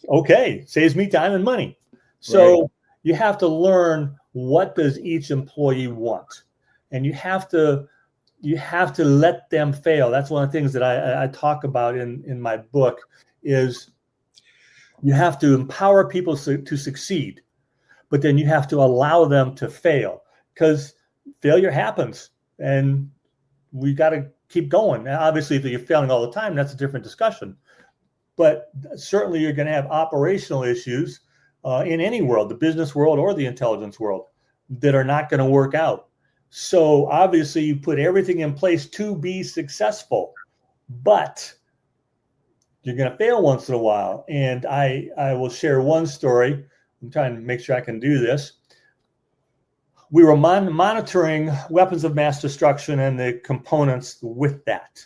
Okay, saves me time and money. So you have to learn, what does each employee want? And you have to let them fail. That's one of the things that I talk about in my book, is you have to empower people to succeed, but then you have to allow them to fail, because failure happens and we got to keep going. Now, obviously, if you're failing all the time, that's a different discussion. But certainly you're going to have operational issues in any world, the business world or the intelligence world, that are not going to work out. So obviously you put everything in place to be successful, but you're going to fail once in a while. And I will share one story. I'm trying to make sure I can do this. We were monitoring weapons of mass destruction and the components with that.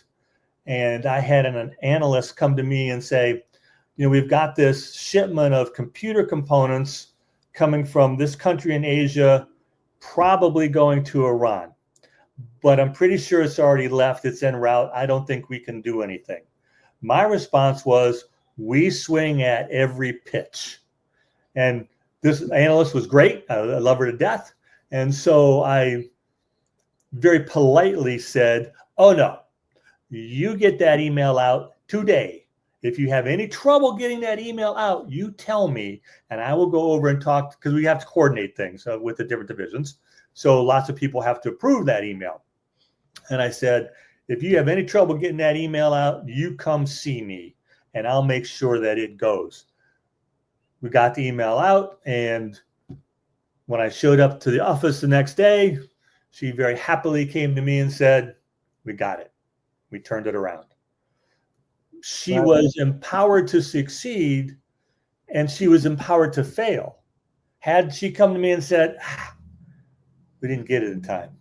And I had an analyst come to me and say, we've got this shipment of computer components coming from this country in Asia, probably going to Iran. But I'm pretty sure it's already left. It's en route. I don't think we can do anything. My response was, we swing at every pitch. And this analyst was great. I love her to death. And so I very politely said, oh no, you get that email out today. If you have any trouble getting that email out, you tell me, and I will go over and talk, because we have to coordinate things with the different divisions. So lots of people have to approve that email. And I said, if you have any trouble getting that email out, you come see me and I'll make sure that it goes. We got the email out, and when I showed up to the office the next day, she very happily came to me and said, we got it. We turned it around. She was empowered to succeed, and she was empowered to fail. Had she come to me and said, we didn't get it in time.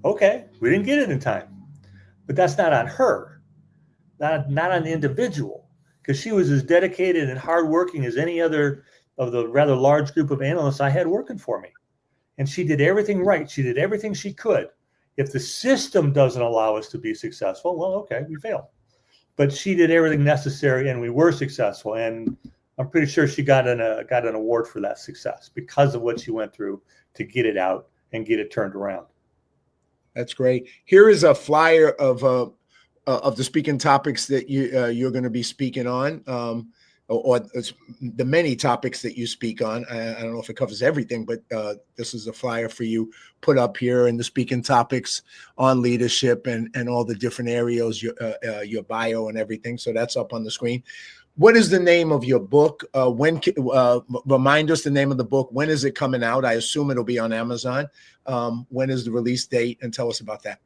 Okay, we didn't get it in time. But that's not on her, not on the individual, because she was as dedicated and hardworking as any other of the rather large group of analysts I had working for me. And she did everything right. She did everything she could. If the system doesn't allow us to be successful, well, okay, we failed. But she did everything necessary, and we were successful. And I'm pretty sure she got an award for that success because of what she went through to get it out and get it turned around. That's great. Here is a flyer of the speaking topics that you're going to be speaking on, or the many topics that you speak on. I don't know if it covers everything, but this is a flyer for you put up here, and the speaking topics on leadership and all the different areas, your bio and everything. So that's up on the screen. What is the name of your book? Remind us the name of the book. When is it coming out? I assume it'll be on Amazon. When is the release date? And tell us about that.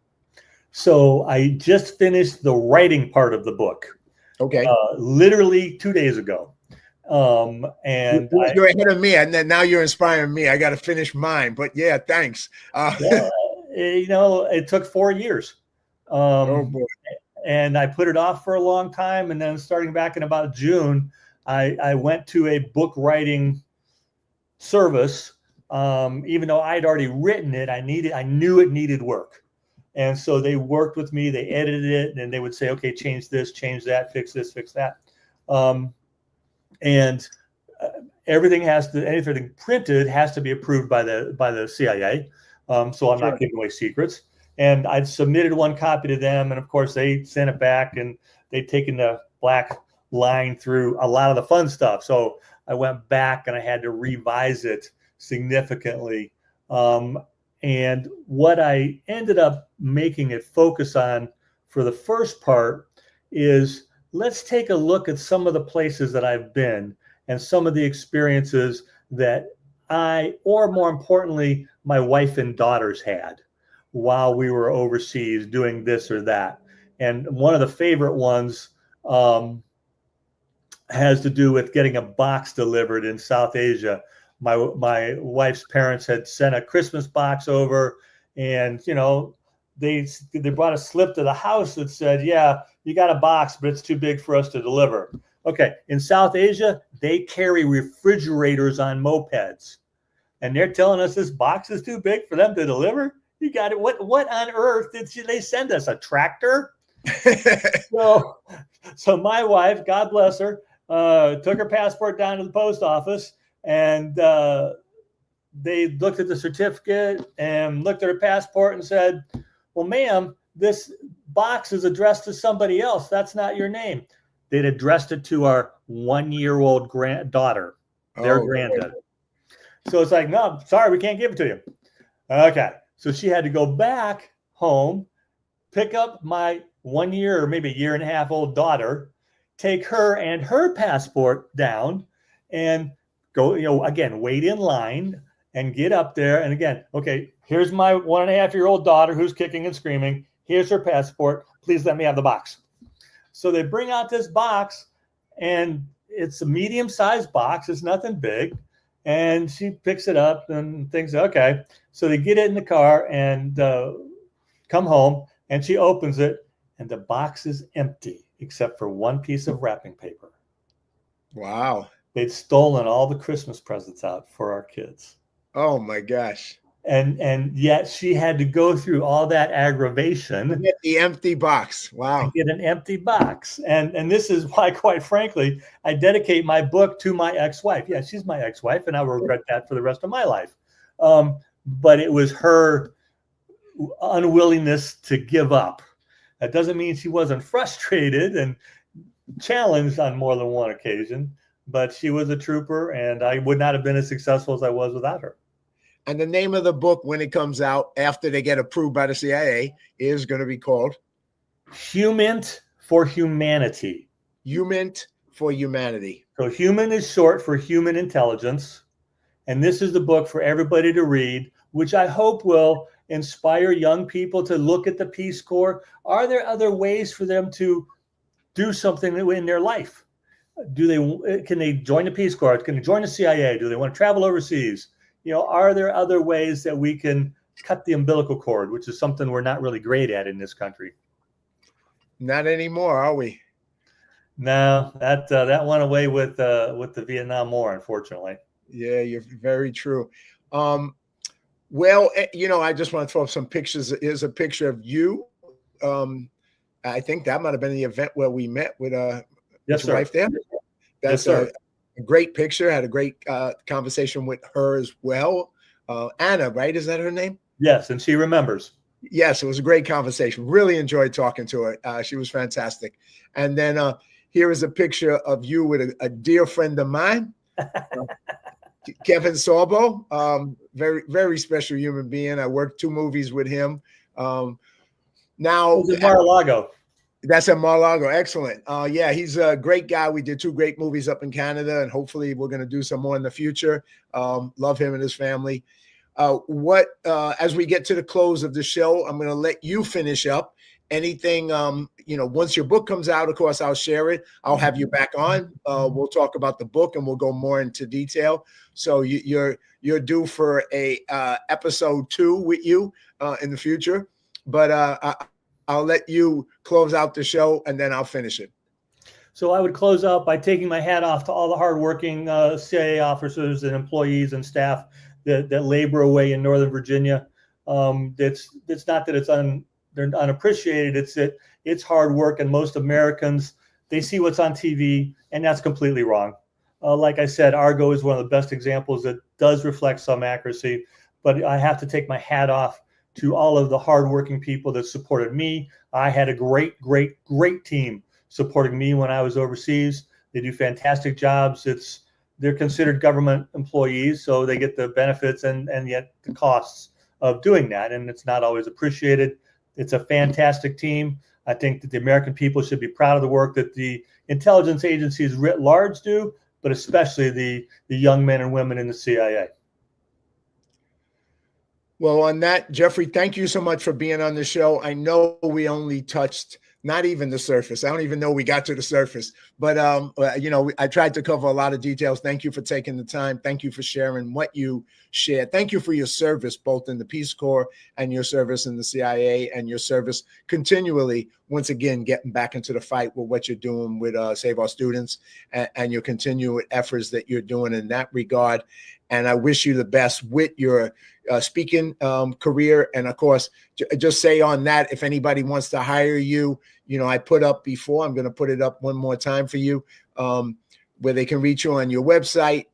So I just finished the writing part of the book. Okay. Literally 2 days ago. And you're ahead of me, and then now you're inspiring me. I got to finish mine, but yeah, thanks. It took 4 years. Oh boy. And I put it off for a long time. And then starting back in about June, I went to a book writing service. Even though I'd already written it, I knew it needed work. And so they worked with me, they edited it, and they would say, okay, change this, change that, fix this, fix that. Anything printed has to be approved by the CIA. So I'm not giving away secrets. And I'd submitted one copy to them, and of course they sent it back, and they'd taken the black line through a lot of the fun stuff. So I went back and I had to revise it significantly. And what I ended up making it focus on for the first part is, let's take a look at some of the places that I've been and some of the experiences that or more importantly, my wife and daughters had while we were overseas doing this or that. And one of the favorite ones has to do with getting a box delivered in South Asia. My wife's parents had sent a Christmas box over, and they brought a slip to the house that said, "Yeah, you got a box, but it's too big for us to deliver." Okay, in South Asia, they carry refrigerators on mopeds, and they're telling us this box is too big for them to deliver. You got it. What on earth did they send us? A tractor? So my wife, God bless her, took her passport down to the post office, and they looked at the certificate and looked at her passport and said, "Well, ma'am, this box is addressed to somebody else. That's not your name." They'd addressed it to our 1-year-old granddaughter, their granddaughter. So it's like, "No, sorry, we can't give it to you." Okay. So she had to go back home, pick up my 1 year or maybe a year and a half old daughter, take her and her passport down, and go, again, wait in line and get up there. And again, okay, here's my 1.5-year-old daughter who's kicking and screaming. Here's her passport. Please let me have the box. So they bring out this box, and it's a medium-sized box. It's nothing big. And she picks it up and thinks, okay. So they get it in the car and come home, and she opens it, and the box is empty except for one piece of wrapping paper. Wow. They'd stolen all the Christmas presents out for our kids. Oh my gosh. And yet she had to go through all that aggravation. Get the empty box. Wow. Get an empty box. And this is why, quite frankly, I dedicate my book to my ex-wife. Yeah, she's my ex-wife, and I will regret that for the rest of my life. But it was her unwillingness to give up. That doesn't mean she wasn't frustrated and challenged on more than one occasion, but she was a trooper, and I would not have been as successful as I was without her. And the name of the book, when it comes out after they get approved by the CIA, is going to be called Humint for Humanity. Humint for Humanity. So human is short for human intelligence. And this is the book for everybody to read, which I hope will inspire young people to look at the Peace Corps. Are there other ways for them to do something in their life? Can they join the Peace Corps? Can they join the CIA? Do they want to travel overseas? Are there other ways that we can cut the umbilical cord, which is something we're not really great at in this country? Not anymore, are we? No, that went away with the Vietnam War, unfortunately. Yeah, you're very true. Well, I just want to throw up some pictures. Here's a picture of you. I think that might have been the event where we met with yes, your wife there. That's yes, sir. A great picture. Had a great conversation with her as well. Anna, right? Is that her name? Yes, and she remembers. Yes, it was a great conversation. Really enjoyed talking to her. She was fantastic. And then here is a picture of you with a dear friend of mine, Kevin Sorbo. Very, very special human being. I worked 2 movies with him. Now, in Mar-a-Lago. That's at Mar-a-Lago. Excellent. Yeah, he's a great guy. We did 2 great movies up in Canada, and hopefully we're going to do some more in the future. Love him and his family. As we get to the close of the show, I'm going to let you finish up. Anything, once your book comes out, of course, I'll share it. I'll have you back on. We'll talk about the book, and we'll go more into detail. So you're due for a episode 2 with you in the future. But I'll let you close out the show, and then I'll finish it. So I would close out by taking my hat off to all the hardworking CIA officers and employees and staff that labor away in Northern Virginia. It's not that they're unappreciated. It's that it's hard work, and most Americans, they see what's on TV, and that's completely wrong. Like I said, Argo is one of the best examples that does reflect some accuracy, but I have to take my hat off to all of the hardworking people that supported me. I had a great, great, great team supporting me when I was overseas. They do fantastic jobs. They're considered government employees, so they get the benefits and yet the costs of doing that, and it's not always appreciated. It's a fantastic team. I think that the American people should be proud of the work that the intelligence agencies writ large do, but especially the young men and women in the CIA. Well, on that, Jeffrey, thank you so much for being on the show. I know we only touched not even the surface. I don't even know we got to the surface, but I tried to cover a lot of details. Thank you for taking the time. Thank you for sharing what you shared. Thank you for your service, both in the Peace Corps and your service in the CIA, and your service continually, once again, getting back into the fight with what you're doing with Save Our Students, and your continued efforts that you're doing in that regard. And I wish you the best with your speaking career. And of course, just say on that, if anybody wants to hire you, I put up before, I'm going to put it up one more time for you, where they can reach you on your website.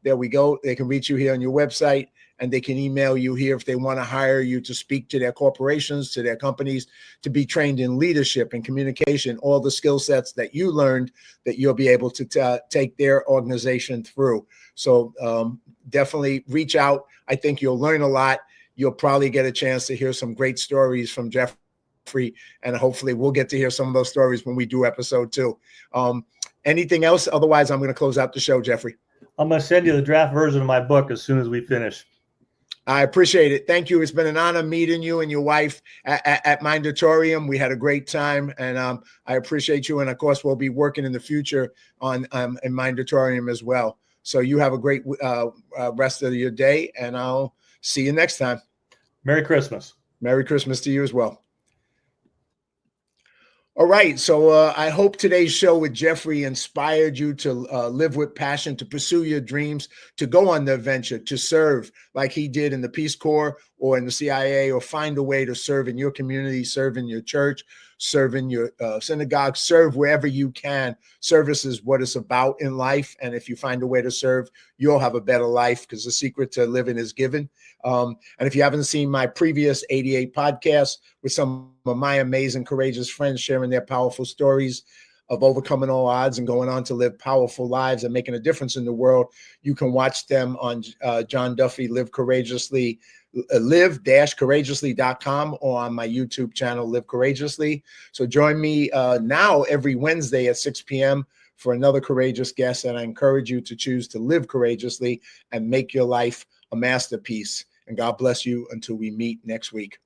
There we go. They can reach you here on your website, and they can email you here if they want to hire you to speak to their corporations, to their companies, to be trained in leadership and communication, all the skill sets that you learned that you'll be able to take their organization through. So definitely reach out. I think you'll learn a lot. You'll probably get a chance to hear some great stories from Jeffrey, and hopefully we'll get to hear some of those stories when we do episode 2. Anything else? Otherwise, I'm going to close out the show, Jeffrey. I'm going to send you the draft version of my book as soon as we finish. I appreciate it. Thank you. It's been an honor meeting you and your wife at Mindatorium. We had a great time, and I appreciate you. And of course, we'll be working in the future on in Mindatorium as well. So you have a great rest of your day, and I'll see you next time. Merry Christmas. Merry Christmas to you as well. All right, so I hope today's show with Jeffrey inspired you to live with passion, to pursue your dreams, to go on the adventure, to serve like he did in the Peace Corps or in the CIA, or find a way to serve in your community, serve in your church, serve in your synagogue, serve wherever you can. Service is what it's about in life, and if you find a way to serve, you'll have a better life, because the secret to living is given. And if you haven't seen my previous 88 podcasts with some of my amazing, courageous friends sharing their powerful stories of overcoming all odds and going on to live powerful lives and making a difference in the world, you can watch them on John Duffy Live Courageously, live-courageously.com, or on my YouTube channel, Live Courageously. So join me now every Wednesday at 6 p.m. for another courageous guest, and I encourage you to choose to live courageously and make your life a masterpiece. And God bless you until we meet next week.